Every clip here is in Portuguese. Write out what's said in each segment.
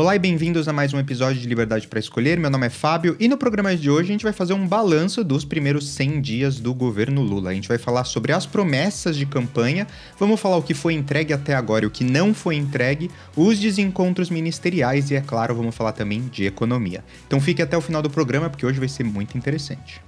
Olá e bem-vindos a mais um episódio de Liberdade para Escolher. Meu nome é Fábio e no programa de hoje a gente vai fazer um balanço dos primeiros 100 dias do governo Lula. A gente vai falar sobre as promessas de campanha, vamos falar o que foi entregue até agora e o que não foi entregue, os desencontros ministeriais e, é claro, vamos falar também de economia. Então fique até o final do programa porque hoje vai ser muito interessante.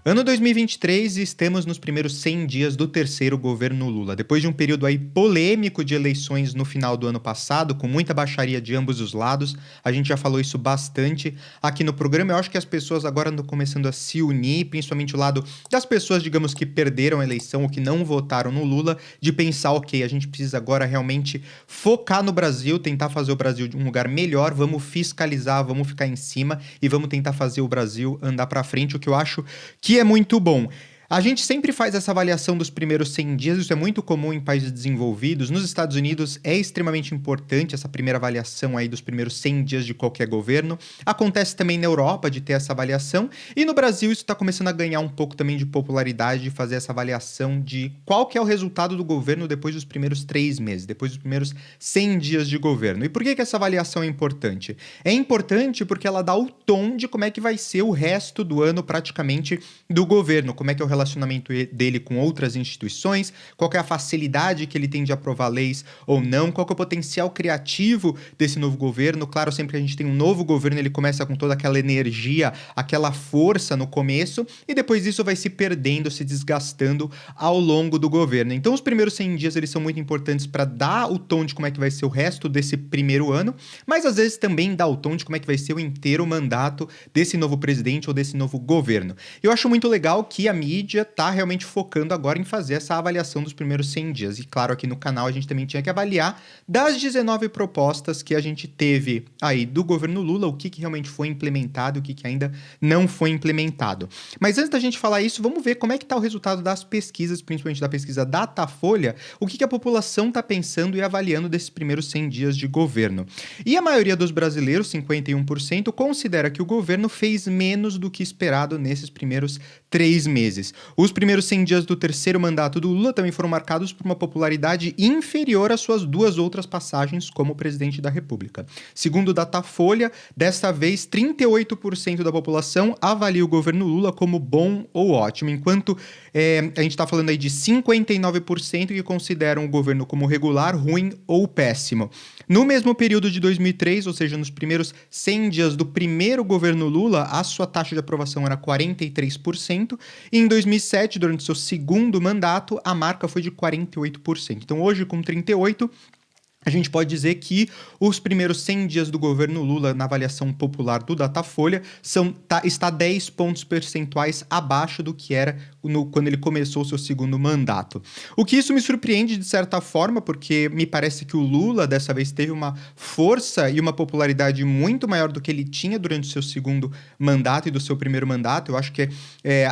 Ano 2023 e estamos nos primeiros 100 dias do terceiro governo Lula. Depois de um período aí polêmico de eleições no final do ano passado, com muita baixaria de ambos os lados, a gente já falou isso bastante aqui no programa. Eu acho que as pessoas agora estão começando a se unir, principalmente o lado das pessoas, digamos, que perderam a eleição ou que não votaram no Lula, de pensar, ok, a gente precisa agora realmente focar no Brasil, tentar fazer o Brasil de um lugar melhor, vamos fiscalizar, vamos ficar em cima e vamos tentar fazer o Brasil andar para frente, o que eu acho que é muito bom. A gente sempre faz essa avaliação dos primeiros 100 dias, isso é muito comum em países desenvolvidos. Nos Estados Unidos é extremamente importante essa primeira avaliação aí dos primeiros 100 dias de qualquer governo. Acontece também na Europa de ter essa avaliação e no Brasil isso está começando a ganhar um pouco também de popularidade, de fazer essa avaliação de qual que é o resultado do governo depois dos primeiros 3 meses, depois dos primeiros 100 dias de governo. E por que essa avaliação é importante? É importante porque ela dá o tom de como é que vai ser o resto do ano praticamente do governo, como é que é o relacionamento dele com outras instituições, qual que é a facilidade que ele tem de aprovar leis ou não, qual que é o potencial criativo desse novo governo. Claro, sempre que a gente tem um novo governo, ele começa com toda aquela energia, aquela força no começo, e depois isso vai se perdendo, se desgastando ao longo do governo. Então, os primeiros 100 dias, eles são muito importantes para dar o tom de como é que vai ser o resto desse primeiro ano, mas às vezes também dá o tom de como é que vai ser o inteiro mandato desse novo presidente ou desse novo governo. Eu acho muito legal que a mídia está realmente focando agora em fazer essa avaliação dos primeiros 100 dias. E claro, aqui no canal a gente também tinha que avaliar das 19 propostas que a gente teve aí do governo Lula, o que realmente foi implementado e o que ainda não foi implementado. Mas antes da gente falar isso, vamos ver como é que está o resultado das pesquisas, principalmente da pesquisa Datafolha, o que a população está pensando e avaliando desses primeiros 100 dias de governo. E a maioria dos brasileiros, 51%, considera que o governo fez menos do que esperado nesses primeiros 3 meses. Os primeiros 100 dias do terceiro mandato do Lula também foram marcados por uma popularidade inferior às suas duas outras passagens como presidente da República. Segundo o Datafolha, desta vez 38% da população avalia o governo Lula como bom ou ótimo, enquanto a gente está falando aí de 59% que consideram o governo como regular, ruim ou péssimo. No mesmo período de 2003, ou seja, nos primeiros 100 dias do primeiro governo Lula, a sua taxa de aprovação era 43%, e em 2007, durante seu segundo mandato, a marca foi de 48%. Então, hoje, com 38%, a gente pode dizer que os primeiros 100 dias do governo Lula, na avaliação popular do Datafolha, está 10 pontos percentuais abaixo do que era quando ele começou o seu segundo mandato. O que isso me surpreende de certa forma, porque me parece que o Lula, dessa vez, teve uma força e uma popularidade muito maior do que ele tinha durante o seu segundo mandato e do seu primeiro mandato. Eu acho que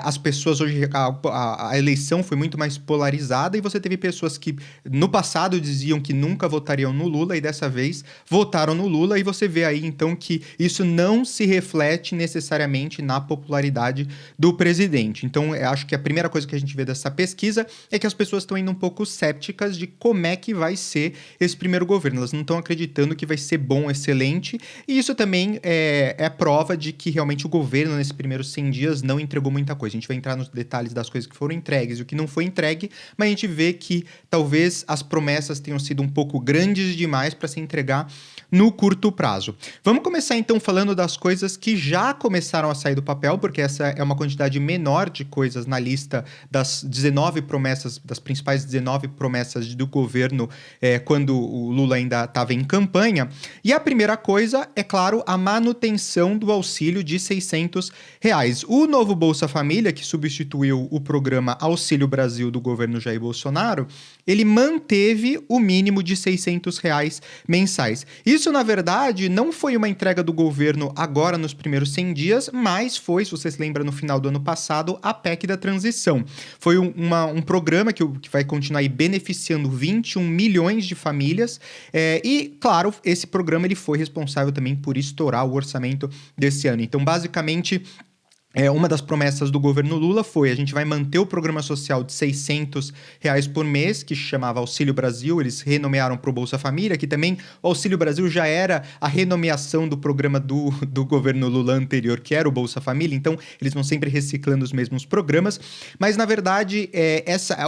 as pessoas hoje, a eleição foi muito mais polarizada e você teve pessoas que no passado diziam que nunca votariam no Lula e dessa vez votaram no Lula, e você vê aí então que isso não se reflete necessariamente na popularidade do presidente. Então eu acho que a primeira coisa que a gente vê dessa pesquisa é que as pessoas estão indo um pouco céticas de como é que vai ser esse primeiro governo. Elas não estão acreditando que vai ser bom, excelente, e isso também é prova de que realmente o governo nesses primeiros 100 dias não entregou muita coisa. A gente vai entrar nos detalhes das coisas que foram entregues e o que não foi entregue, mas a gente vê que talvez as promessas tenham sido um pouco grandes demais para se entregar no curto prazo. Vamos começar então falando das coisas que já começaram a sair do papel, porque essa é uma quantidade menor de coisas na lista das 19 promessas, das principais 19 promessas do governo quando o Lula ainda estava em campanha. E a primeira coisa é, claro, a manutenção do auxílio de R$600. O novo Bolsa Família, que substituiu o programa Auxílio Brasil do governo Jair Bolsonaro, ele manteve o mínimo de R$600 mensais. Isso, na verdade, não foi uma entrega do governo agora nos primeiros 100 dias, mas foi, se você se lembra, no final do ano passado, a PEC da transição. Foi um programa que vai continuar aí beneficiando 21 milhões de famílias e, claro, esse programa ele foi responsável também por estourar o orçamento desse ano. Então, basicamente, Uma das promessas do governo Lula foi: a gente vai manter o programa social de R$ 600 por mês, que chamava Auxílio Brasil. Eles renomearam para o Bolsa Família, que também o Auxílio Brasil já era a renomeação do programa do governo Lula anterior, que era o Bolsa Família. Então, eles vão sempre reciclando os mesmos programas. Mas, na verdade,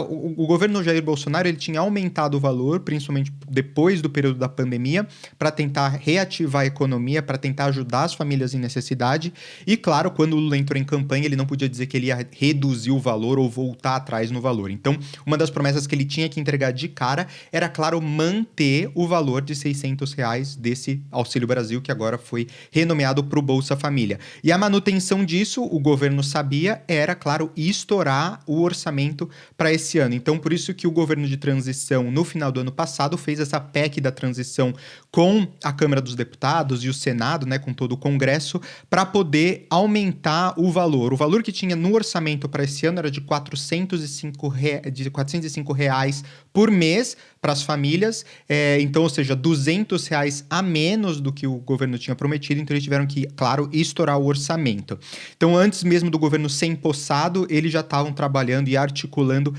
o governo Jair Bolsonaro ele tinha aumentado o valor, principalmente depois do período da pandemia, para tentar reativar a economia, para tentar ajudar as famílias em necessidade. E, claro, quando o Lula entrou em campanha, ele não podia dizer que ele ia reduzir o valor ou voltar atrás no valor. Então, uma das promessas que ele tinha que entregar de cara era, claro, manter o valor de R$ 600 desse Auxílio Brasil, que agora foi renomeado para o Bolsa Família. E a manutenção disso, o governo sabia, era, claro, estourar o orçamento para esse ano. Então, por isso que o governo de transição, no final do ano passado, fez essa PEC da transição com a Câmara dos Deputados e o Senado, né, com todo o Congresso, para poder aumentar o valor. O valor que tinha no orçamento para esse ano era de R$ 405 reais por mês para as famílias, então, ou seja, R$ 200 a menos do que o governo tinha prometido, então eles tiveram que, claro, estourar o orçamento. Então, antes mesmo do governo ser empossado, eles já estavam trabalhando e articulando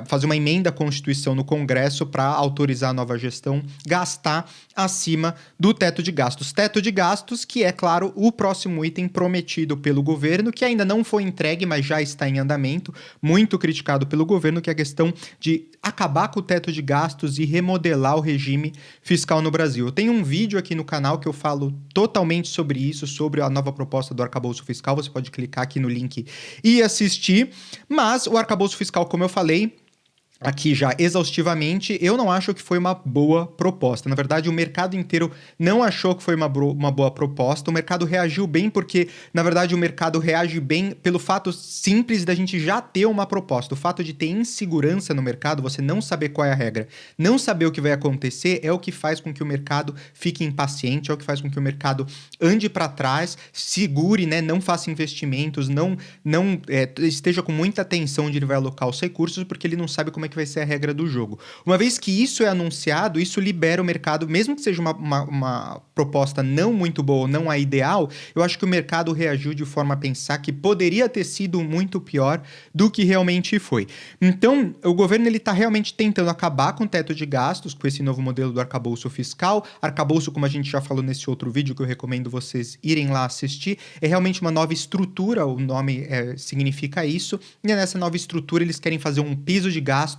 fazer uma emenda à Constituição no Congresso para autorizar a nova gestão gastar acima do teto de gastos. Teto de gastos que é, claro, o próximo item prometido pelo governo, que ainda não foi entregue, mas já está em andamento, muito criticado pelo governo, que é a questão de acabar com o teto de gastos e remodelar o regime fiscal no Brasil. Eu tenho um vídeo aqui no canal que eu falo totalmente sobre isso, sobre a nova proposta do arcabouço fiscal. Você pode clicar aqui no link e assistir. Mas o arcabouço fiscal, como eu falei aqui já exaustivamente, eu não acho que foi uma boa proposta. Na verdade, o mercado inteiro não achou que foi uma boa proposta. O mercado reagiu bem porque, na verdade, o mercado reage bem pelo fato simples da gente já ter uma proposta. O fato de ter insegurança no mercado, você não saber qual é a regra, não saber o que vai acontecer, é o que faz com que o mercado fique impaciente, é o que faz com que o mercado ande para trás, segure, né, não faça investimentos, não esteja com muita atenção onde ele vai alocar os recursos, porque ele não sabe como é que vai ser a regra do jogo. Uma vez que isso é anunciado, isso libera o mercado, mesmo que seja uma proposta não muito boa, não a ideal, eu acho que o mercado reagiu de forma a pensar que poderia ter sido muito pior do que realmente foi. Então, o governo está realmente tentando acabar com o teto de gastos, com esse novo modelo do arcabouço fiscal. Arcabouço, como a gente já falou nesse outro vídeo, que eu recomendo vocês irem lá assistir, é realmente uma nova estrutura, o nome significa isso, e nessa nova estrutura eles querem fazer um piso de gastos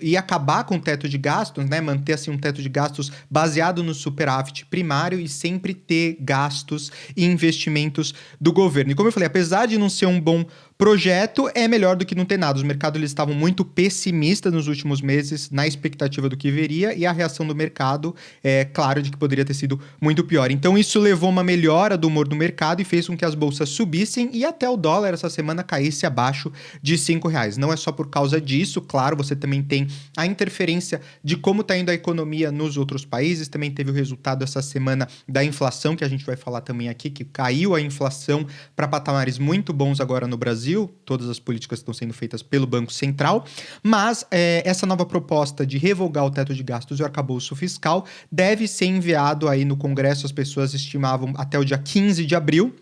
e acabar com o teto de gastos, né? Manter assim um teto de gastos baseado no superávit primário e sempre ter gastos e investimentos do governo. E como eu falei, apesar de não ser um bom projeto, é melhor do que não ter nada. Os mercados eles estavam muito pessimistas nos últimos meses na expectativa do que viria, e a reação do mercado é claro de que poderia ter sido muito pior. Então isso levou uma melhora do humor do mercado e fez com que as bolsas subissem e até o dólar essa semana caísse abaixo de R$ 5. Não é só por causa disso, claro, você também tem a interferência de como está indo a economia nos outros países. Também teve o resultado essa semana da inflação, que a gente vai falar também aqui, que caiu a inflação para patamares muito bons agora no Brasil. Todas as políticas estão sendo feitas pelo Banco Central, mas essa nova proposta de revogar o teto de gastos e o arcabouço fiscal deve ser enviado aí no Congresso. As pessoas estimavam até o dia 15 de abril.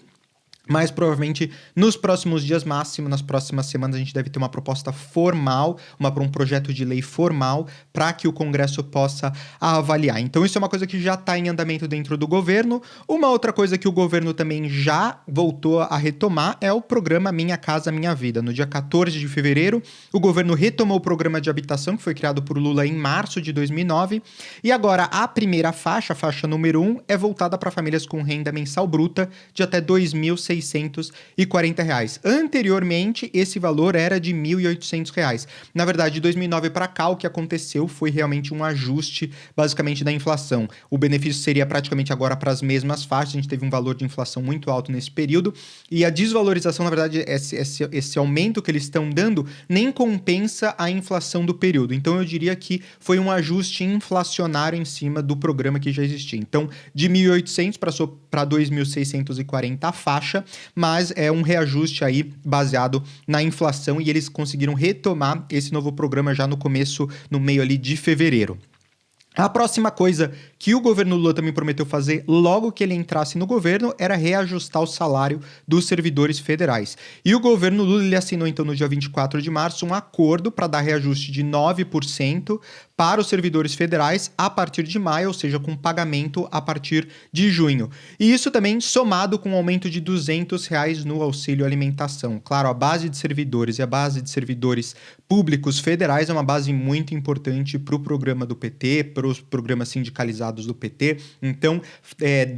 Mas provavelmente nos próximos dias, máximo nas próximas semanas, a gente deve ter uma proposta formal, um projeto de lei formal para que o Congresso possa avaliar. Então isso é uma coisa que já está em andamento dentro do governo. Uma outra coisa que o governo também já voltou a retomar é o programa Minha Casa Minha Vida. No dia 14 de fevereiro, o governo retomou o programa de habitação que foi criado por Lula em março de 2009. E agora a primeira faixa, a faixa número 1, é voltada para famílias com renda mensal bruta de até R$ 2.640. Anteriormente, esse valor era de R$ 1.800. Na verdade, de 2009 para cá, o que aconteceu foi realmente um ajuste, basicamente, da inflação. O benefício seria praticamente agora para as mesmas faixas. A gente teve um valor de inflação muito alto nesse período. E a desvalorização, na verdade, esse aumento que eles estão dando nem compensa a inflação do período. Então, eu diria que foi um ajuste inflacionário em cima do programa que já existia. Então, de 1.800 para 2.640 a faixa, mas é um reajuste aí baseado na inflação, e eles conseguiram retomar esse novo programa já no meio ali de fevereiro. A próxima coisa que o governo Lula também prometeu fazer logo que ele entrasse no governo era reajustar o salário dos servidores federais. E o governo Lula ele assinou então no dia 24 de março um acordo para dar reajuste de 9% para os servidores federais a partir de maio, ou seja, com pagamento a partir de junho. E isso também somado com um aumento de R$200 no auxílio alimentação. Claro, a base de servidores e a base de servidores públicos federais é uma base muito importante para o programa do PT, para os programas sindicalizados do PT. Então,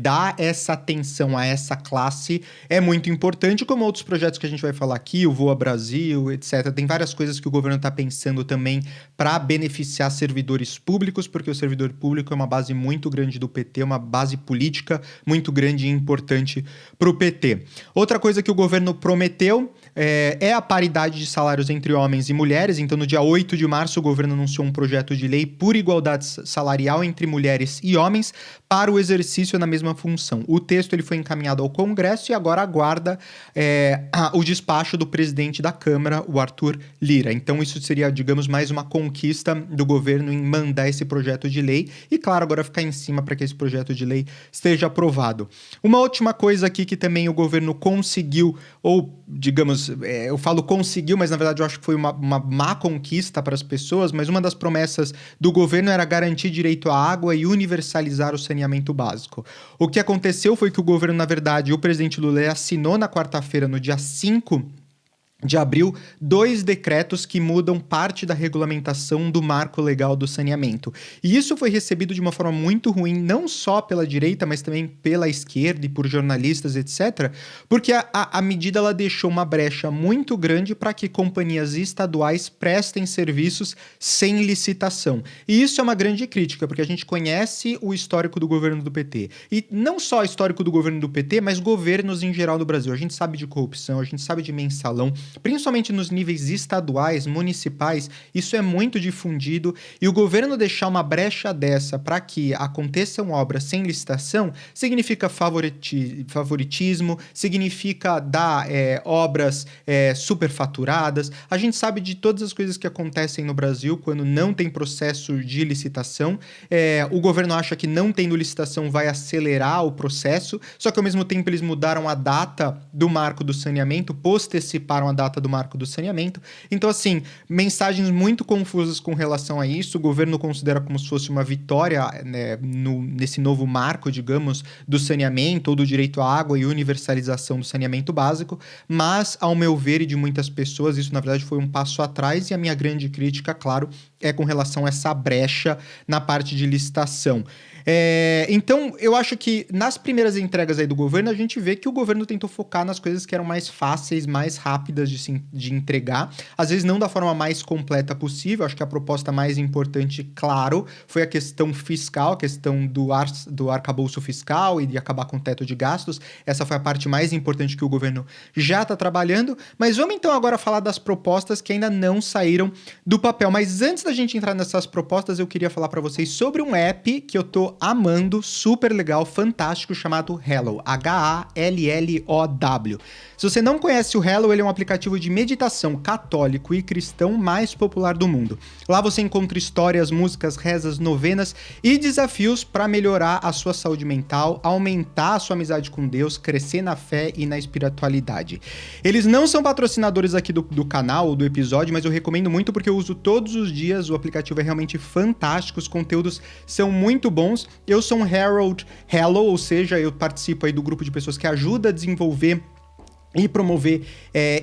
dar essa atenção a essa classe é muito importante, como outros projetos que a gente vai falar aqui, o Voa Brasil, etc. Tem várias coisas que o governo está pensando também para beneficiar servidores públicos, porque o servidor público é uma base muito grande do PT, uma base política muito grande e importante para o PT. Outra coisa que o governo prometeu é a paridade de salários entre homens e mulheres. Então, no dia 8 de março, o governo anunciou um projeto de lei por igualdade salarial entre mulheres e homens para o exercício na mesma função. O texto ele foi encaminhado ao Congresso e agora aguarda o despacho do presidente da Câmara, o Arthur Lira. Então, isso seria, digamos, mais uma conquista do governo em mandar esse projeto de lei e, claro, agora ficar em cima para que esse projeto de lei esteja aprovado. Uma última coisa aqui que também o governo conseguiu, ou, digamos, eu falo conseguiu, mas na verdade eu acho que foi uma má conquista para as pessoas, mas uma das promessas do governo era garantir direito à água e universalizar o saneamento básico. O que aconteceu foi que o governo, na verdade, o presidente Lula assinou na quarta-feira, no dia 5 de abril, 2 decretos que mudam parte da regulamentação do marco legal do saneamento. E isso foi recebido de uma forma muito ruim, não só pela direita, mas também pela esquerda e por jornalistas, etc., porque a medida ela deixou uma brecha muito grande para que companhias estaduais prestem serviços sem licitação. E isso é uma grande crítica, porque a gente conhece o histórico do governo do PT. E não só o histórico do governo do PT, mas governos em geral do Brasil. A gente sabe de corrupção, a gente sabe de mensalão, principalmente nos níveis estaduais, municipais, isso é muito difundido e o governo deixar uma brecha dessa para que aconteçam obras sem licitação significa favoritismo, significa dar obras superfaturadas. A gente sabe de todas as coisas que acontecem no Brasil quando não tem processo de licitação. O governo acha que não tendo licitação vai acelerar o processo, só que ao mesmo tempo eles mudaram a data do marco do saneamento, posteciparam a data do marco do saneamento. Então, assim, mensagens muito confusas com relação a isso. O governo considera como se fosse uma vitória, né, nesse novo marco, digamos, do saneamento ou do direito à água e universalização do saneamento básico, mas, ao meu ver e de muitas pessoas, isso, na verdade, foi um passo atrás e a minha grande crítica, claro, é com relação a essa brecha na parte de licitação. Então, eu acho que nas primeiras entregas aí do governo, a gente vê que o governo tentou focar nas coisas que eram mais fáceis, mais rápidas de entregar. Às vezes não da forma mais completa possível. Acho que a proposta mais importante, claro, foi a questão fiscal, a questão do arcabouço fiscal e de acabar com o teto de gastos. Essa foi a parte mais importante que o governo já está trabalhando. Mas vamos então agora falar das propostas que ainda não saíram do papel. Mas antes da gente entrar nessas propostas, eu queria falar para vocês sobre um app que eu tô amando, super legal, fantástico, chamado Hallow, H-A-L-L-O-W. Se você não conhece o Hallow, ele é um aplicativo de meditação católico e cristão mais popular do mundo. Lá você encontra histórias, músicas, rezas, novenas e desafios para melhorar a sua saúde mental, aumentar a sua amizade com Deus, crescer na fé e na espiritualidade. Eles não são patrocinadores aqui do canal ou do episódio, mas eu recomendo muito porque eu uso todos os dias, o aplicativo é realmente fantástico, os conteúdos são muito bons. Eu sou um Herald Hallow, ou seja, eu participo aí do grupo de pessoas que ajuda a desenvolver e promover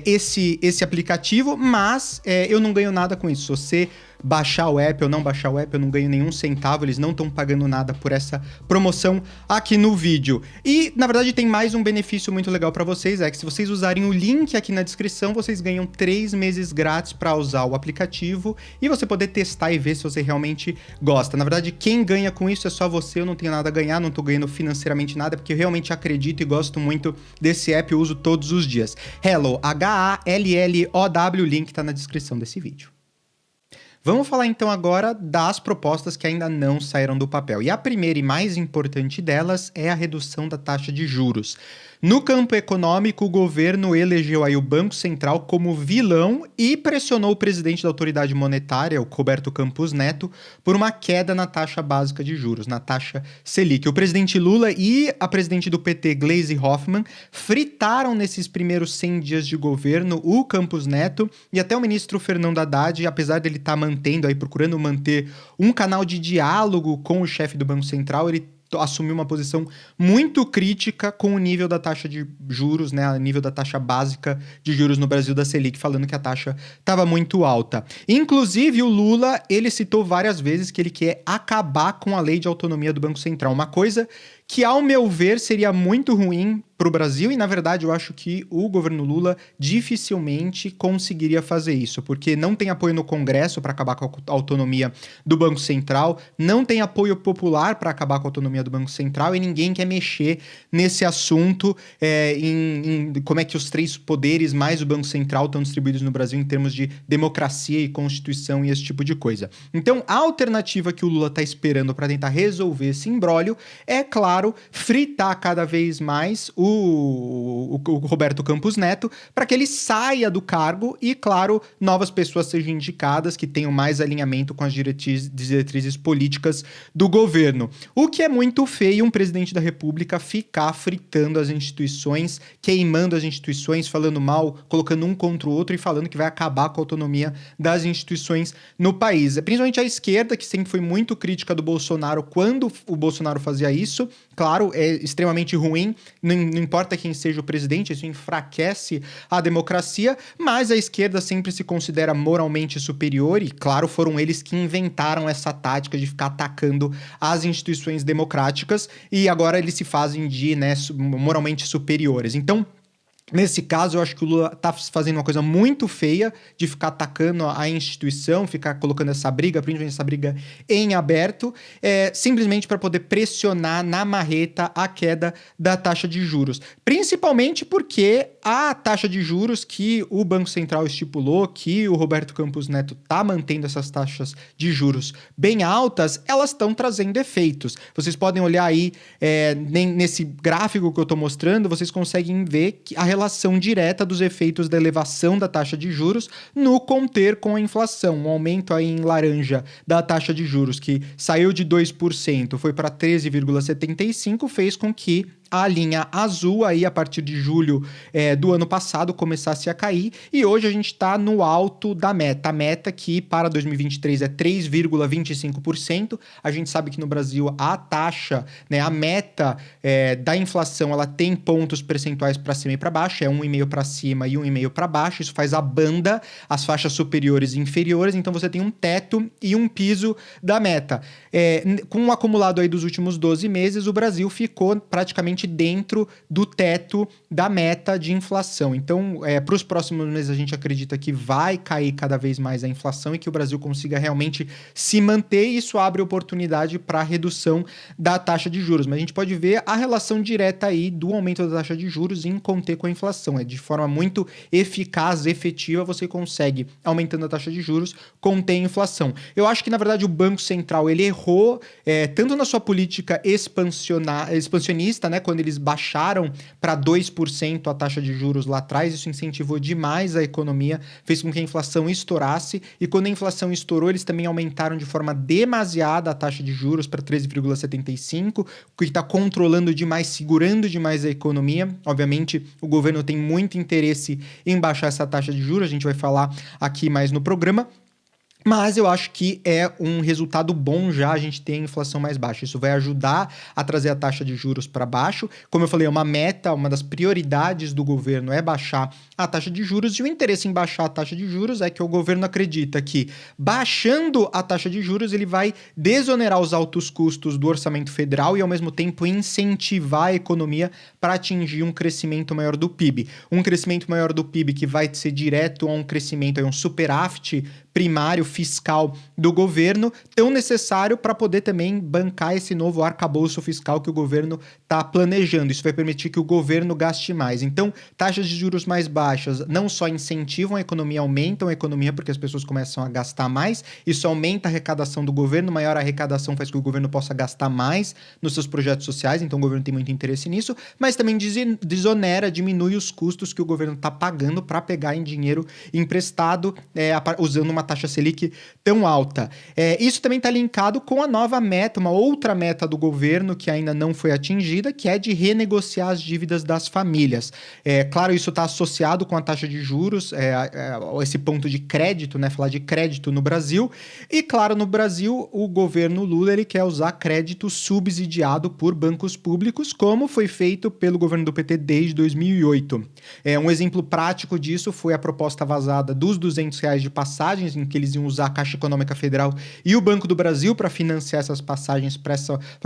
esse aplicativo, mas eu não ganho nada com isso. Se você baixar o app ou não baixar o app, eu não ganho nenhum centavo, eles não estão pagando nada por essa promoção aqui no vídeo. E, na verdade, tem mais um benefício muito legal para vocês, é que se vocês usarem o link aqui na descrição, vocês ganham 3 meses grátis para usar o aplicativo e você poder testar e ver se você realmente gosta. Na verdade, quem ganha com isso é só você, eu não tenho nada a ganhar, não estou ganhando financeiramente nada, porque eu realmente acredito e gosto muito desse app, eu uso todos os dias. Hallow, H-A-L-L-O-W, o link está na descrição desse vídeo. Vamos falar então agora das propostas que ainda não saíram do papel. E a primeira e mais importante delas é a redução da taxa de juros. No campo econômico, o governo elegeu aí o Banco Central como vilão e pressionou o presidente da autoridade monetária, o Roberto Campos Neto, por uma queda na taxa básica de juros, na taxa Selic. O presidente Lula e a presidente do PT, Gleisi Hoffmann, fritaram nesses primeiros 100 dias de governo o Campos Neto e até o ministro Fernando Haddad, apesar dele estar procurando manter um canal de diálogo com o chefe do Banco Central, ele assumiu uma posição muito crítica com o nível da taxa de juros, né, o nível da taxa básica de juros no Brasil da Selic, falando que a taxa estava muito alta. Inclusive, o Lula, ele citou várias vezes que ele quer acabar com a lei de autonomia do Banco Central, uma coisa que, ao meu ver, seria muito ruim para o Brasil e, na verdade, eu acho que o governo Lula dificilmente conseguiria fazer isso, porque não tem apoio no Congresso para acabar com a autonomia do Banco Central, não tem apoio popular para acabar com a autonomia do Banco Central e ninguém quer mexer nesse assunto, em como é que os três poderes mais o Banco Central estão distribuídos no Brasil em termos de democracia e Constituição e esse tipo de coisa. Então, a alternativa que o Lula está esperando para tentar resolver esse imbróglio é, claro, fritar cada vez mais o Roberto Campos Neto para que ele saia do cargo e, claro, novas pessoas sejam indicadas que tenham mais alinhamento com as diretrizes políticas do governo. O que é muito feio um presidente da República ficar fritando as instituições, queimando as instituições, falando mal, colocando um contra o outro e falando que vai acabar com a autonomia das instituições no país. Principalmente a esquerda, que sempre foi muito crítica do Bolsonaro quando o Bolsonaro fazia isso. Claro, é extremamente ruim, não importa quem seja o presidente, isso enfraquece a democracia, mas a esquerda sempre se considera moralmente superior e, claro, foram eles que inventaram essa tática de ficar atacando as instituições democráticas e agora eles se fazem de, né, moralmente superiores. Então, nesse caso, eu acho que o Lula tá fazendo uma coisa muito feia de ficar atacando a instituição, ficar colocando essa briga, principalmente essa briga em aberto, simplesmente para poder pressionar na marreta a queda da taxa de juros. Principalmente porque a taxa de juros que o Banco Central estipulou, que o Roberto Campos Neto tá mantendo essas taxas de juros bem altas, elas estão trazendo efeitos. Vocês podem olhar aí, nesse gráfico que eu tô mostrando, vocês conseguem ver que a relação direta dos efeitos da elevação da taxa de juros no conter com a inflação. Um aumento aí em laranja da taxa de juros, que saiu de 2%, foi para 13,75%, fez com que a linha azul aí a partir de julho do ano passado começasse a cair e hoje a gente está no alto da meta. A meta que para 2023 é 3,25%. A gente sabe que no Brasil a taxa, né, a meta da inflação, ela tem pontos percentuais para cima e para baixo, é 1,5 para cima e 1,5 para baixo. Isso faz a banda, as faixas superiores e inferiores, então você tem um teto e um piso da meta. Com o acumulado aí dos últimos 12 meses, o Brasil ficou praticamente dentro do teto da meta de inflação. Então, para os próximos meses, a gente acredita que vai cair cada vez mais a inflação e que o Brasil consiga realmente se manter, e isso abre oportunidade para a redução da taxa de juros. Mas a gente pode ver a relação direta aí do aumento da taxa de juros em conter com a inflação. De forma muito eficaz, efetiva, você consegue, aumentando a taxa de juros, conter a inflação. Eu acho que, na verdade, o Banco Central, ele errou tanto na sua política expansionista, né, quando eles baixaram para 2% a taxa de juros lá atrás, isso incentivou demais a economia, fez com que a inflação estourasse, e quando a inflação estourou, eles também aumentaram de forma demasiada a taxa de juros para 13,75%, o que está controlando demais, segurando demais a economia. Obviamente, o governo tem muito interesse em baixar essa taxa de juros, a gente vai falar aqui mais no programa. Mas eu acho que é um resultado bom já a gente ter a inflação mais baixa. Isso vai ajudar a trazer a taxa de juros para baixo. Como eu falei, é uma meta, uma das prioridades do governo é baixar a taxa de juros. E o interesse em baixar a taxa de juros é que o governo acredita que, baixando a taxa de juros, ele vai desonerar os altos custos do orçamento federal e, ao mesmo tempo, incentivar a economia para atingir um crescimento maior do PIB. Um crescimento maior do PIB que vai ser direto a um crescimento, a um superávit primário fiscal do governo, tão necessário para poder também bancar esse novo arcabouço fiscal que o governo está planejando. Isso vai permitir que o governo gaste mais. Então, taxas de juros mais baixas não só incentivam a economia, aumentam a economia porque as pessoas começam a gastar mais, isso aumenta a arrecadação do governo, maior arrecadação faz com que o governo possa gastar mais nos seus projetos sociais, então o governo tem muito interesse nisso, mas também desonera, diminui os custos que o governo está pagando para pegar em dinheiro emprestado, usando uma taxa Selic tão alta. Isso também está linkado com a nova meta, uma outra meta do governo que ainda não foi atingida, que é de renegociar as dívidas das famílias. Claro, isso está associado com a taxa de juros, esse ponto de crédito, né? Falar de crédito no Brasil. E, claro, no Brasil, o governo Lula ele quer usar crédito subsidiado por bancos públicos, como foi feito pelo governo do PT desde 2008. Um exemplo prático disso foi a proposta vazada dos R$200 de passagens, em que eles iam usar a Caixa Econômica Federal e o Banco do Brasil para financiar essas passagens para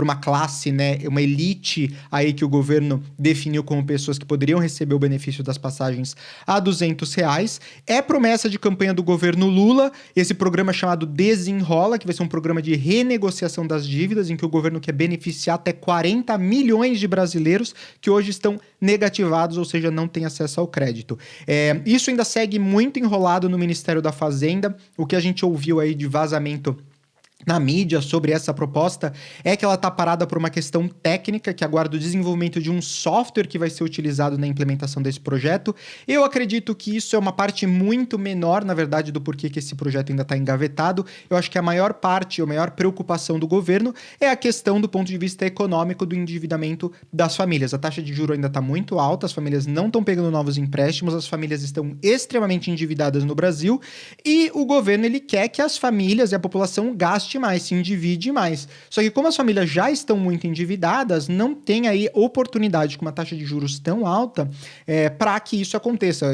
uma classe, né, uma elite aí que o governo definiu como pessoas que poderiam receber o benefício das passagens a R$200. É promessa de campanha do governo Lula, esse programa chamado Desenrola, que vai ser um programa de renegociação das dívidas, em que o governo quer beneficiar até 40 milhões de brasileiros que hoje estão negativados, ou seja, não têm acesso ao crédito. Isso ainda segue muito enrolado no Ministério da Fazenda. O que a gente ouviu aí de vazamento na mídia sobre essa proposta é que ela está parada por uma questão técnica que aguarda o desenvolvimento de um software que vai ser utilizado na implementação desse projeto. Eu acredito que isso é uma parte muito menor, na verdade, do porquê que esse projeto ainda está engavetado. Eu acho que a maior parte, a maior preocupação do governo é a questão do ponto de vista econômico do endividamento das famílias. A taxa de juros ainda está muito alta, as famílias não estão pegando novos empréstimos, as famílias estão extremamente endividadas no Brasil e o governo ele quer que as famílias e a população gastem mais, se endivide mais. Só que como as famílias já estão muito endividadas, não tem aí oportunidade com uma taxa de juros tão alta para que isso aconteça.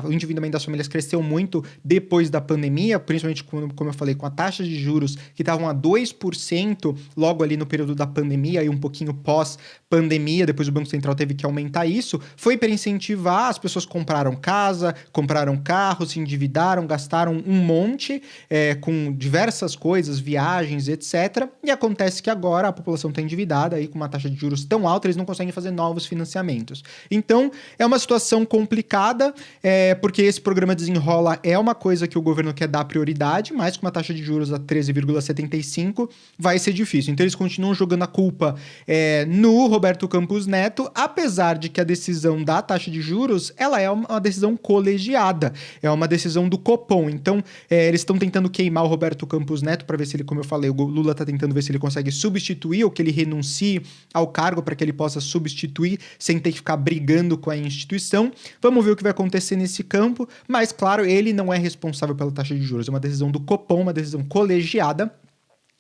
O endividamento das famílias cresceu muito depois da pandemia, principalmente como eu falei, com a taxa de juros que estavam a 2% logo ali no período da pandemia e um pouquinho pós-pandemia, depois o Banco Central teve que aumentar isso, foi para incentivar, as pessoas compraram casa, compraram carro, se endividaram, gastaram um monte com diversas coisas, viagens, etc. E acontece que agora a população está endividada aí com uma taxa de juros tão alta, eles não conseguem fazer novos financiamentos. Então, é uma situação complicada, porque esse programa Desenrola é uma coisa que o governo quer dar prioridade, mas com uma taxa de juros a 13,75 vai ser difícil. Então, eles continuam jogando a culpa no Roberto Campos Neto, apesar de que a decisão da taxa de juros, ela é uma decisão colegiada, é uma decisão do Copom. Então, eles estão tentando queimar o Roberto Campos Neto para ver se ele, como eu falei, o Lula está tentando ver se ele consegue substituir ou que ele renuncie ao cargo para que ele possa substituir sem ter que ficar brigando com a instituição. Vamos ver o que vai acontecer nesse campo, mas, claro, ele não é responsável pela taxa de juros. É uma decisão do Copom, uma decisão colegiada.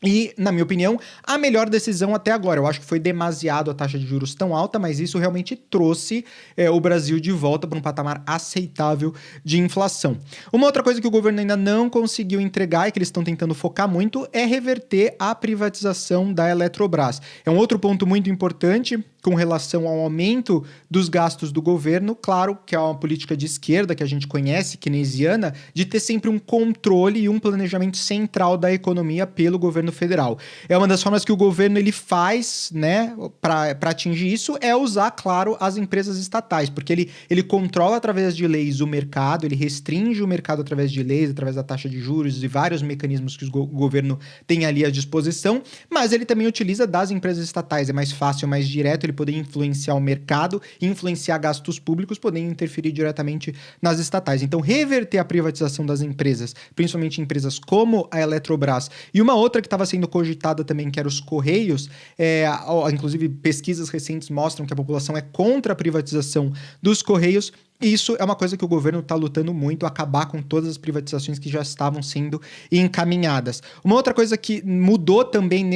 E, na minha opinião, a melhor decisão até agora. Eu acho que foi demasiado a taxa de juros tão alta, mas isso realmente trouxe o Brasil de volta para um patamar aceitável de inflação. Uma outra coisa que o governo ainda não conseguiu entregar e que eles estão tentando focar muito é reverter a privatização da Eletrobras. É um outro ponto muito importante com relação ao aumento dos gastos do governo. Claro que é uma política de esquerda que a gente conhece, keynesiana, de ter sempre um controle e um planejamento central da economia pelo governo federal. É uma das formas que o governo ele faz, né, para atingir isso, é usar, claro, as empresas estatais, porque ele controla através de leis o mercado, ele restringe o mercado através de leis, através da taxa de juros e vários mecanismos que o governo tem ali à disposição, mas ele também utiliza das empresas estatais. É mais fácil, mais direto, ele poder influenciar o mercado, influenciar gastos públicos, poder interferir diretamente nas estatais. Então, reverter a privatização das empresas, principalmente empresas como a Eletrobras, e uma outra que estava sendo cogitada também, que era os Correios, inclusive pesquisas recentes mostram que a população é contra a privatização dos Correios. Isso é uma coisa que o governo está lutando muito, acabar com todas as privatizações que já estavam sendo encaminhadas. Uma outra coisa que mudou também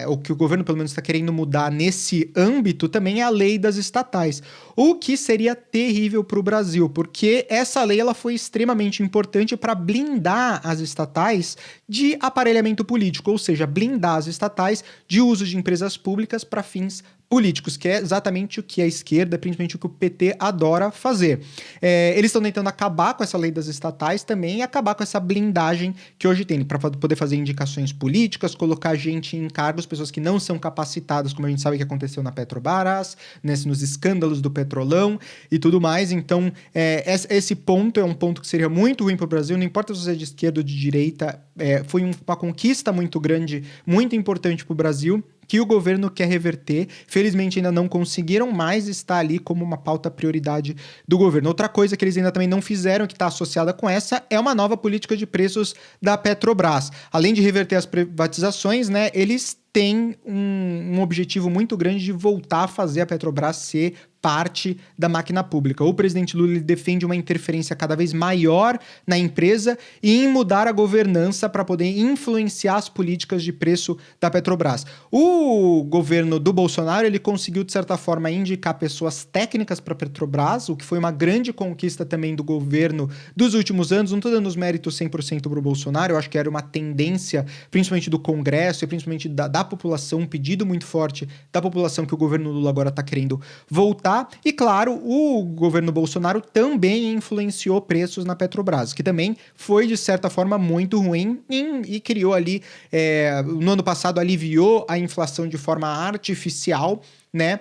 o que o governo pelo menos está querendo mudar nesse âmbito também é a lei das estatais. O que seria terrível para o Brasil, porque essa lei ela foi extremamente importante para blindar as estatais de aparelhamento político, ou seja, blindar as estatais de uso de empresas públicas para fins políticos, que é exatamente o que a esquerda, principalmente o que o PT adora fazer. Eles estão tentando acabar com essa lei das estatais também e acabar com essa blindagem que hoje tem, para poder fazer indicações políticas, colocar gente em cargos, pessoas que não são capacitadas, como a gente sabe que aconteceu na Petrobras, nos escândalos do Petrolão e tudo mais. Então, esse ponto é um ponto que seria muito ruim para o Brasil, não importa se você é de esquerda ou de direita, foi uma conquista muito grande, muito importante para o Brasil, que o governo quer reverter. Felizmente ainda não conseguiram, mas está ali como uma pauta prioridade do governo. Outra coisa que eles ainda também não fizeram, que está associada com essa, é uma nova política de preços da Petrobras. Além de reverter as privatizações, né, eles têm um objetivo muito grande de voltar a fazer a Petrobras ser parte da máquina pública. O presidente Lula, ele defende uma interferência cada vez maior na empresa e em mudar a governança para poder influenciar as políticas de preço da Petrobras. O governo do Bolsonaro, ele conseguiu, de certa forma, indicar pessoas técnicas para a Petrobras, o que foi uma grande conquista também do governo dos últimos anos. Não estou dando os méritos 100% para o Bolsonaro, eu acho que era uma tendência, principalmente do Congresso e principalmente da população, um pedido muito forte da população que o governo Lula agora está querendo voltar. E, claro, o governo Bolsonaro também influenciou preços na Petrobras, que também foi, de certa forma, muito ruim e criou ali, no ano passado, aliviou a inflação de forma artificial, né?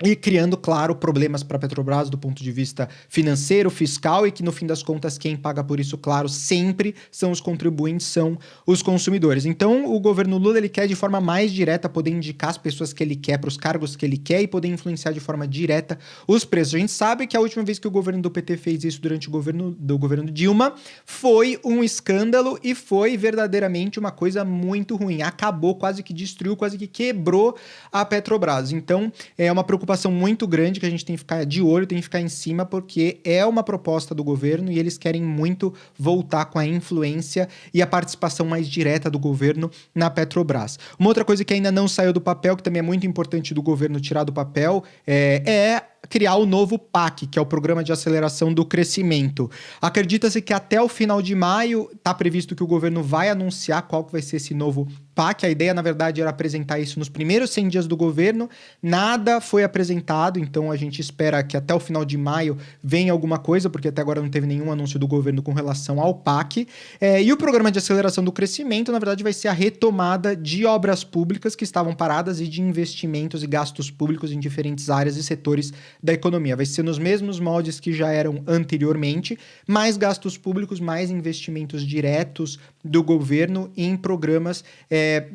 E criando, claro, problemas para a Petrobras do ponto de vista financeiro, fiscal, e que no fim das contas quem paga por isso, claro, sempre são os contribuintes, são os consumidores. Então o governo Lula, ele quer de forma mais direta poder indicar as pessoas que ele quer para os cargos que ele quer e poder influenciar de forma direta os preços. A gente sabe que a última vez que o governo do PT fez isso durante o governo Dilma foi um escândalo e foi verdadeiramente uma coisa muito ruim. Acabou, quase que destruiu, quase que quebrou a Petrobras. Então é uma preocupação muito grande que a gente tem que ficar de olho, tem que ficar em cima, porque é uma proposta do governo e eles querem muito voltar com a influência e a participação mais direta do governo na Petrobras. Uma outra coisa que ainda não saiu do papel, que também é muito importante do governo tirar do papel, é criar o novo PAC, que é o Programa de Aceleração do Crescimento. Acredita-se que até o final de maio está previsto que o governo vai anunciar qual que vai ser esse novo PAC. A ideia, na verdade, era apresentar isso nos primeiros 100 dias do governo. Nada foi apresentado, então a gente espera que até o final de maio venha alguma coisa, porque até agora não teve nenhum anúncio do governo com relação ao PAC. E o Programa de Aceleração do Crescimento, na verdade, vai ser a retomada de obras públicas que estavam paradas e de investimentos e gastos públicos em diferentes áreas e setores da economia. Vai ser nos mesmos moldes que já eram anteriormente, mais gastos públicos, mais investimentos diretos do governo em programas,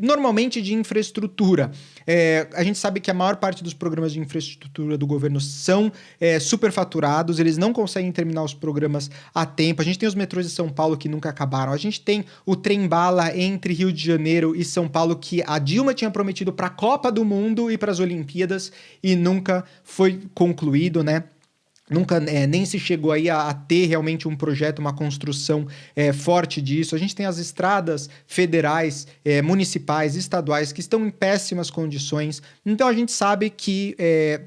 normalmente de infraestrutura. A gente sabe que a maior parte dos programas de infraestrutura do governo são superfaturados, eles não conseguem terminar os programas a tempo. A gente tem os metrôs de São Paulo que nunca acabaram, a gente tem o trem-bala entre Rio de Janeiro e São Paulo que a Dilma tinha prometido para a Copa do Mundo e para as Olimpíadas e nunca foi concluído, né? Nunca nem se chegou aí a ter realmente um projeto, uma construção forte disso. A gente tem as estradas federais, municipais, estaduais, que estão em péssimas condições. Então a gente sabe que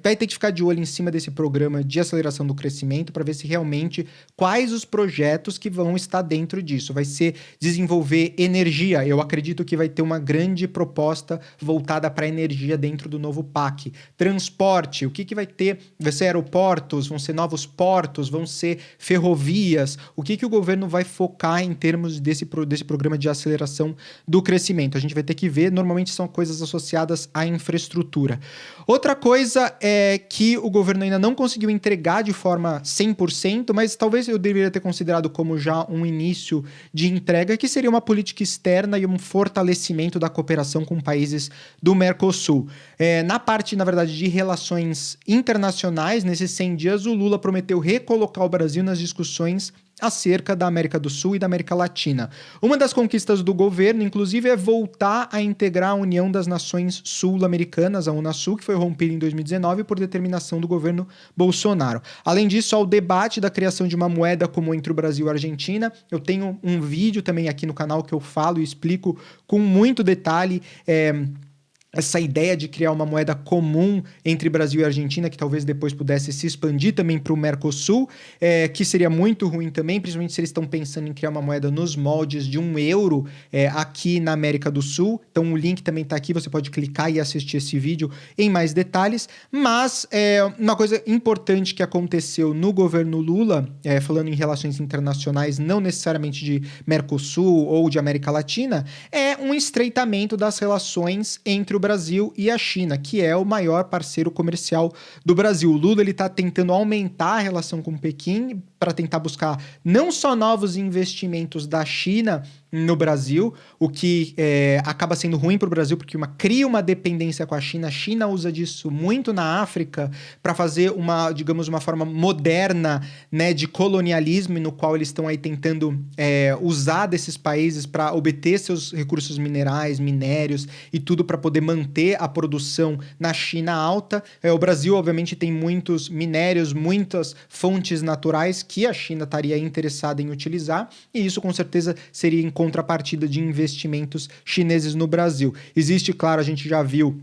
vai ter que ficar de olho em cima desse programa de aceleração do crescimento para ver se realmente quais os projetos que vão estar dentro disso. Vai ser desenvolver energia. Eu acredito que vai ter uma grande proposta voltada para a energia dentro do novo PAC. Transporte, o que vai ter? Vai ser aeroportos, vão ser novos portos, vão ser ferrovias, o que o governo vai focar em termos desse programa de aceleração do crescimento. A gente vai ter que ver, normalmente são coisas associadas à infraestrutura. Outra coisa é que o governo ainda não conseguiu entregar de forma 100%, mas talvez eu deveria ter considerado como já um início de entrega, que seria uma política externa e um fortalecimento da cooperação com países do Mercosul. Na parte, na verdade, de relações internacionais, nesses 100 dias, o Lula prometeu recolocar o Brasil nas discussões acerca da América do Sul e da América Latina. Uma das conquistas do governo, inclusive, é voltar a integrar a União das Nações Sul-Americanas, a Unasul, que foi rompida em 2019 por determinação do governo Bolsonaro. Além disso, há o debate da criação de uma moeda comum entre o Brasil e a Argentina. Eu tenho um vídeo também aqui no canal que eu falo e explico com muito detalhe essa ideia de criar uma moeda comum entre Brasil e Argentina, que talvez depois pudesse se expandir também para o Mercosul, que seria muito ruim também, principalmente se eles estão pensando em criar uma moeda nos moldes de um euro aqui na América do Sul. Então o link também está aqui, você pode clicar e assistir esse vídeo em mais detalhes. Mas uma coisa importante que aconteceu no governo Lula, falando em relações internacionais, não necessariamente de Mercosul ou de América Latina, é um estreitamento das relações entre o Brasil e a China, que é o maior parceiro comercial do Brasil. O Lula está tentando aumentar a relação com Pequim para tentar buscar não só novos investimentos da China no Brasil, o que acaba sendo ruim para o Brasil, porque cria uma dependência com a China. A China usa disso muito na África para fazer uma forma moderna, né, de colonialismo, no qual eles estão aí tentando usar desses países para obter seus recursos minerais, minérios e tudo para poder manter a produção na China alta. O Brasil, obviamente, tem muitos minérios, muitas fontes naturais que a China estaria interessada em utilizar, e isso com certeza seria em contrapartida de investimentos chineses no Brasil. Existe, claro, a gente já viu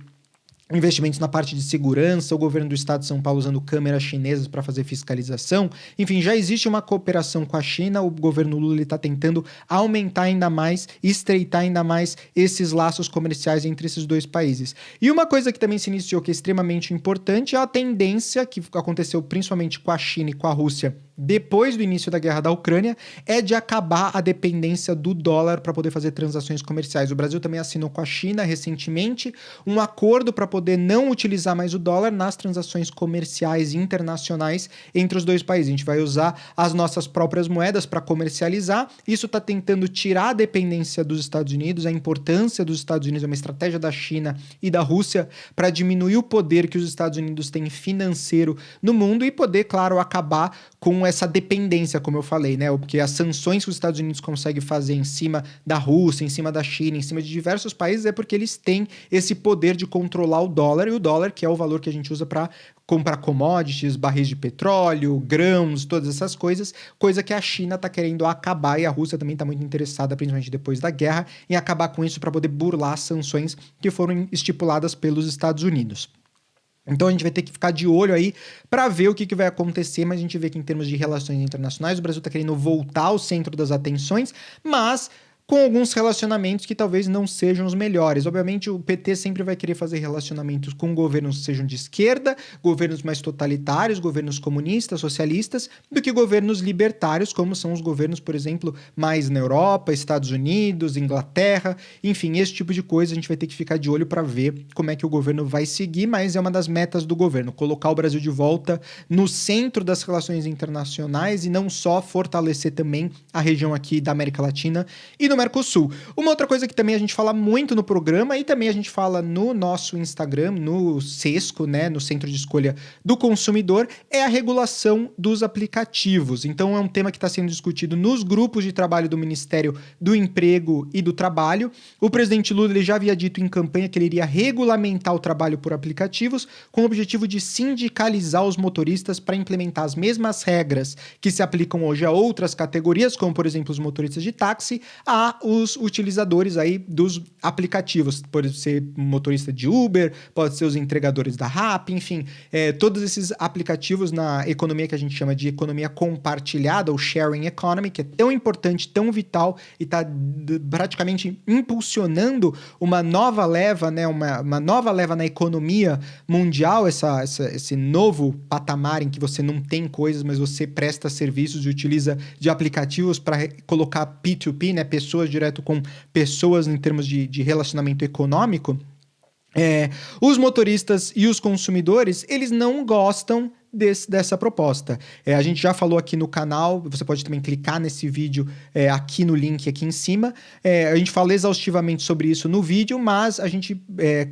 investimentos na parte de segurança, o governo do estado de São Paulo usando câmeras chinesas para fazer fiscalização. Enfim, já existe uma cooperação com a China, o governo Lula está tentando aumentar ainda mais, estreitar ainda mais esses laços comerciais entre esses dois países. E uma coisa que também se iniciou, que é extremamente importante, é a tendência que aconteceu principalmente com a China e com a Rússia depois do início da guerra da Ucrânia, é de acabar a dependência do dólar para poder fazer transações comerciais. O Brasil também assinou com a China recentemente um acordo para poder não utilizar mais o dólar nas transações comerciais internacionais entre os dois países. A gente vai usar as nossas próprias moedas para comercializar. Isso está tentando tirar a dependência dos Estados Unidos, a importância dos Estados Unidos, é uma estratégia da China e da Rússia para diminuir o poder que os Estados Unidos têm financeiro no mundo e poder, claro, acabar com essa dependência, como eu falei, né? Porque as sanções que os Estados Unidos conseguem fazer em cima da Rússia, em cima da China, em cima de diversos países, é porque eles têm esse poder de controlar o dólar, e o dólar, que é o valor que a gente usa para comprar commodities, barris de petróleo, grãos, todas essas coisas, coisa que a China está querendo acabar, e a Rússia também está muito interessada, principalmente depois da guerra, em acabar com isso para poder burlar as sanções que foram estipuladas pelos Estados Unidos. Então a gente vai ter que ficar de olho aí para ver o que vai acontecer, mas a gente vê que em termos de relações internacionais o Brasil está querendo voltar ao centro das atenções, mas com alguns relacionamentos que talvez não sejam os melhores. Obviamente, o PT sempre vai querer fazer relacionamentos com governos que sejam de esquerda, governos mais totalitários, governos comunistas, socialistas, do que governos libertários, como são os governos, por exemplo, mais na Europa, Estados Unidos, Inglaterra, enfim, esse tipo de coisa a gente vai ter que ficar de olho para ver como é que o governo vai seguir, mas é uma das metas do governo, colocar o Brasil de volta no centro das relações internacionais e não só fortalecer também a região aqui da América Latina e no Mercosul. Uma outra coisa que também a gente fala muito no programa e também a gente fala no nosso Instagram, no Sesco, né, no Centro de Escolha do Consumidor, é a regulação dos aplicativos. Então é um tema que está sendo discutido nos grupos de trabalho do Ministério do Emprego e do Trabalho. O presidente Lula ele já havia dito em campanha que ele iria regulamentar o trabalho por aplicativos com o objetivo de sindicalizar os motoristas para implementar as mesmas regras que se aplicam hoje a outras categorias, como por exemplo os motoristas de táxi, a os utilizadores aí dos aplicativos. Pode ser motorista de Uber, pode ser os entregadores da Rappi, enfim, todos esses aplicativos na economia que a gente chama de economia compartilhada, ou sharing economy, que é tão importante, tão vital e está praticamente impulsionando uma nova leva, né, uma nova leva na economia mundial, esse novo patamar em que você não tem coisas, mas você presta serviços e utiliza de aplicativos para colocar P2P, né, pessoas direto com pessoas em termos de relacionamento econômico. Os motoristas e os consumidores, eles não gostam dessa proposta. A gente já falou aqui no canal, você pode também clicar nesse vídeo aqui no link aqui em cima. A gente fala exaustivamente sobre isso no vídeo, mas a gente,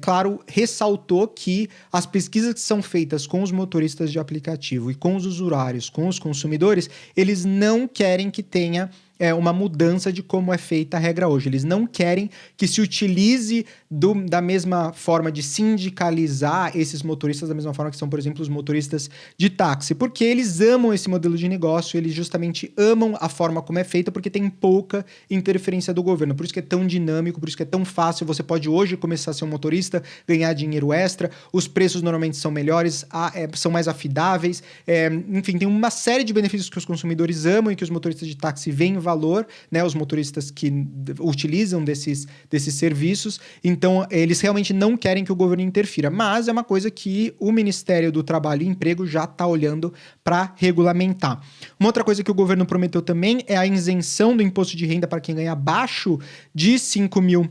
claro, ressaltou que as pesquisas que são feitas com os motoristas de aplicativo e com os usuários, com os consumidores, eles não querem que tenha uma mudança de como é feita a regra hoje. Eles não querem que se utilize da mesma forma de sindicalizar esses motoristas, da mesma forma que são, por exemplo, os motoristas de táxi, porque eles amam esse modelo de negócio, eles justamente amam a forma como é feita, porque tem pouca interferência do governo. Por isso que é tão dinâmico, por isso que é tão fácil. Você pode hoje começar a ser um motorista, ganhar dinheiro extra, os preços normalmente são melhores, são mais afidáveis, enfim, tem uma série de benefícios que os consumidores amam e que os motoristas de táxi veem valor, né? Os motoristas que utilizam desses serviços. Então, eles realmente não querem que o governo interfira, mas é uma coisa que o Ministério do Trabalho e Emprego já está olhando para regulamentar. Uma outra coisa que o governo prometeu também é a isenção do imposto de renda para quem ganha abaixo de 5 mil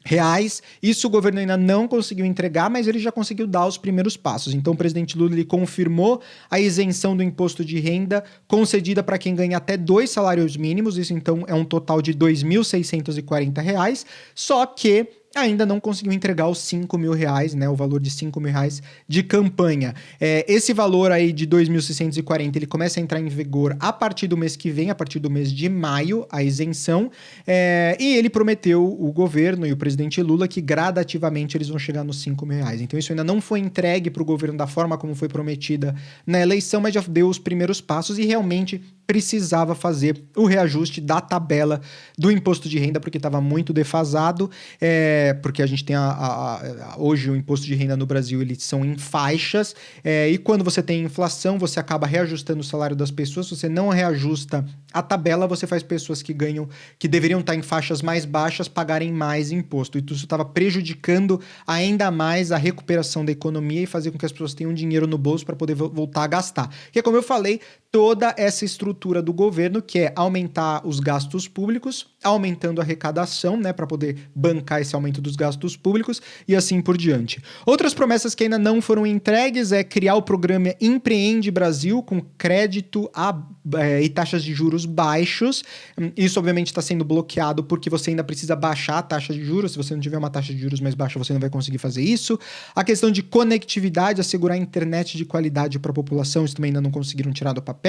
reais. Isso o governo ainda não conseguiu entregar, mas ele já conseguiu dar os primeiros passos. Então o presidente Lula ele confirmou a isenção do imposto de renda concedida para quem ganha até 2 salários mínimos. Isso então é um total de R$ 2.640, só que ainda não conseguiu entregar os 5 mil reais, né, o valor de 5 mil reais de campanha. Esse valor aí de 2.640, ele começa a entrar em vigor a partir do mês que vem, a partir do mês de maio, a isenção, e ele prometeu, o governo e o presidente Lula, que gradativamente eles vão chegar nos 5 mil reais. Então isso ainda não foi entregue para o governo da forma como foi prometida na eleição, mas já deu os primeiros passos e realmente precisava fazer o reajuste da tabela do imposto de renda, porque estava muito defasado, porque a gente tem hoje o imposto de renda no Brasil, eles são em faixas, e quando você tem inflação, você acaba reajustando o salário das pessoas. Se você não reajusta a tabela, você faz pessoas que deveriam estar em faixas mais baixas, pagarem mais imposto. E isso estava prejudicando ainda mais a recuperação da economia e fazer com que as pessoas tenham dinheiro no bolso para poder voltar a gastar. Que é como eu falei, toda essa estrutura do governo, que é aumentar os gastos públicos, aumentando a arrecadação, né, para poder bancar esse aumento dos gastos públicos e assim por diante. Outras promessas que ainda não foram entregues é criar o programa Empreende Brasil com crédito e taxas de juros baixos. Isso obviamente está sendo bloqueado porque você ainda precisa baixar a taxa de juros. Se você não tiver uma taxa de juros mais baixa, você não vai conseguir fazer isso. A questão de conectividade, assegurar internet de qualidade para a população, isso também ainda não conseguiram tirar do papel.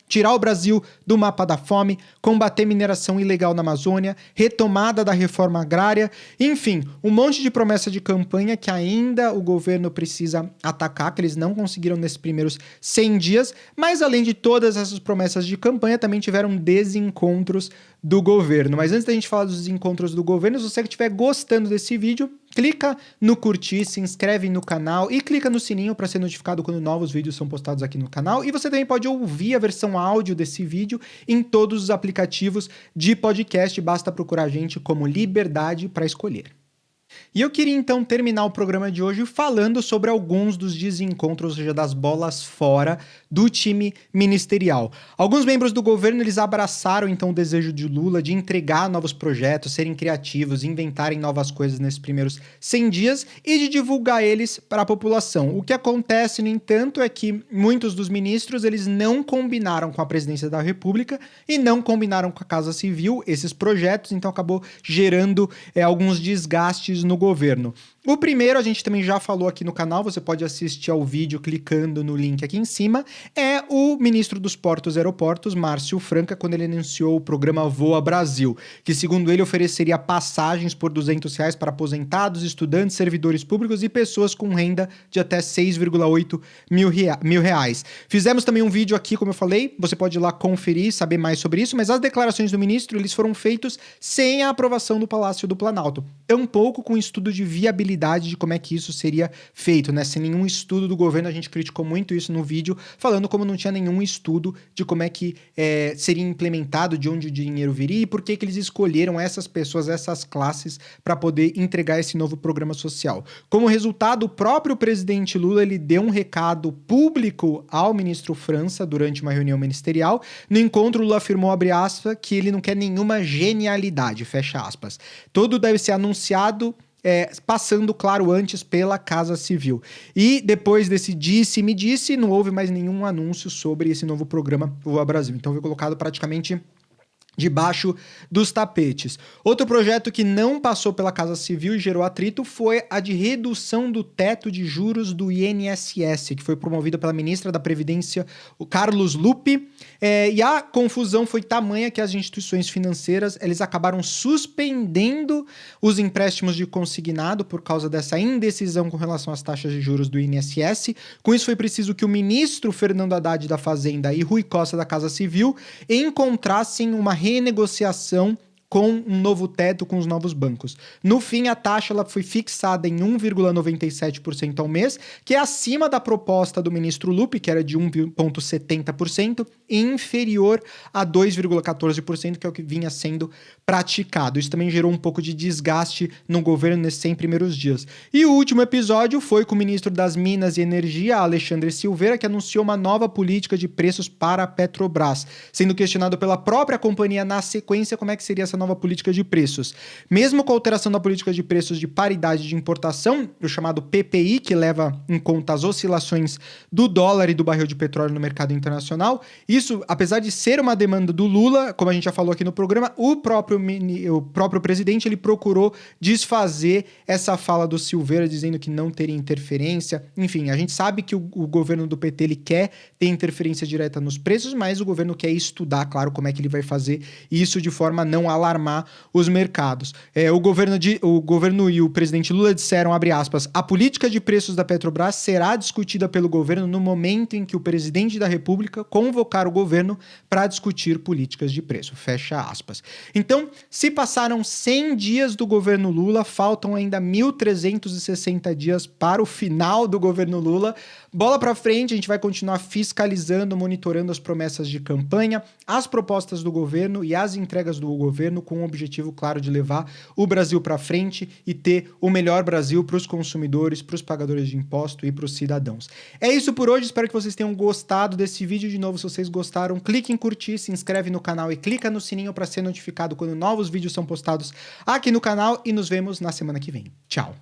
Tirar o Brasil do mapa da fome, combater mineração ilegal na Amazônia, retomada da reforma agrária, enfim, um monte de promessa de campanha que ainda o governo precisa atacar, que eles não conseguiram nesses primeiros 100 dias, mas além de todas essas promessas de campanha, também tiveram desencontros do governo. Mas antes da gente falar dos desencontros do governo, se você estiver gostando desse vídeo, clica no curtir, se inscreve no canal e clica no sininho para ser notificado quando novos vídeos são postados aqui no canal. E você também pode ouvir a versão áudio desse vídeo em todos os aplicativos de podcast. Basta procurar a gente como Liberdade para Escolher. E eu queria então terminar o programa de hoje falando sobre alguns dos desencontros, ou seja, das bolas fora do time ministerial. Alguns membros do governo, eles abraçaram então o desejo de Lula de entregar novos projetos, serem criativos, inventarem novas coisas nesses primeiros 100 dias e de divulgar eles para a população. O que acontece, no entanto, é que muitos dos ministros, eles não combinaram com a presidência da República e não combinaram com a Casa Civil esses projetos, então acabou gerando alguns desgastes no governo. O primeiro, a gente também já falou aqui no canal, você pode assistir ao vídeo clicando no link aqui em cima, é o ministro dos Portos e Aeroportos, Márcio França, quando ele anunciou o programa Voa Brasil, que segundo ele ofereceria passagens por R$ 200 para aposentados, estudantes, servidores públicos e pessoas com renda de até 6,8 mil reais. Fizemos também um vídeo aqui, como eu falei, você pode ir lá conferir, saber mais sobre isso, mas as declarações do ministro, eles foram feitos sem a aprovação do Palácio do Planalto, tampouco com estudo de viabilidade de como é que isso seria feito, né? Sem nenhum estudo do governo, a gente criticou muito isso no vídeo, falando como não tinha nenhum estudo de como é que seria implementado, de onde o dinheiro viria e por que eles escolheram essas pessoas, essas classes, para poder entregar esse novo programa social. Como resultado, o próprio presidente Lula, ele deu um recado público ao ministro França durante uma reunião ministerial. No encontro, Lula afirmou, abre aspas, que ele não quer nenhuma genialidade, fecha aspas. Tudo deve ser anunciado passando, claro, antes pela Casa Civil. E depois desse disse-me-disse, não houve mais nenhum anúncio sobre esse novo programa Voa Brasil. Então foi colocado praticamente debaixo dos tapetes. Outro projeto que não passou pela Casa Civil e gerou atrito foi a de redução do teto de juros do INSS, que foi promovida pela ministra da Previdência, o Carlos Lupe, e a confusão foi tamanha que as instituições financeiras eles acabaram suspendendo os empréstimos de consignado por causa dessa indecisão com relação às taxas de juros do INSS. Com isso foi preciso que o ministro Fernando Haddad da Fazenda e Rui Costa da Casa Civil encontrassem uma renegociação com um novo teto com os novos bancos. No fim, a taxa ela foi fixada em 1,97% ao mês, que é acima da proposta do ministro Lupe, que era de 1,70%, e inferior a 2,14%, que é o que vinha sendo praticado. Isso também gerou um pouco de desgaste no governo nesses 100 primeiros dias. E o último episódio foi com o ministro das Minas e Energia, Alexandre Silveira, que anunciou uma nova política de preços para a Petrobras, sendo questionado pela própria companhia na sequência como é que seria essa nova política de preços. Mesmo com a alteração da política de preços de paridade de importação, o chamado PPI, que leva em conta as oscilações do dólar e do barril de petróleo no mercado internacional, isso, apesar de ser uma demanda do Lula, como a gente já falou aqui no programa, o próprio presidente ele procurou desfazer essa fala do Silveira, dizendo que não teria interferência. Enfim, a gente sabe que o governo do PT ele quer ter interferência direta nos preços, mas o governo quer estudar, claro, como é que ele vai fazer isso de forma a não alarmar os mercados. O governo e o presidente Lula disseram, abre aspas, a política de preços da Petrobras será discutida pelo governo no momento em que o presidente da República convocar o governo para discutir políticas de preço, fecha aspas. Então, se passaram 100 dias do governo Lula, faltam ainda 1.360 dias para o final do governo Lula. Bola para frente, a gente vai continuar fiscalizando, monitorando as promessas de campanha, as propostas do governo e as entregas do governo com o objetivo claro de levar o Brasil para frente e ter o melhor Brasil para os consumidores, para os pagadores de imposto e para os cidadãos. É isso por hoje, espero que vocês tenham gostado desse vídeo. De novo, se vocês gostaram, clique em curtir, se inscreve no canal e clica no sininho para ser notificado quando novos vídeos são postados aqui no canal e nos vemos na semana que vem. Tchau!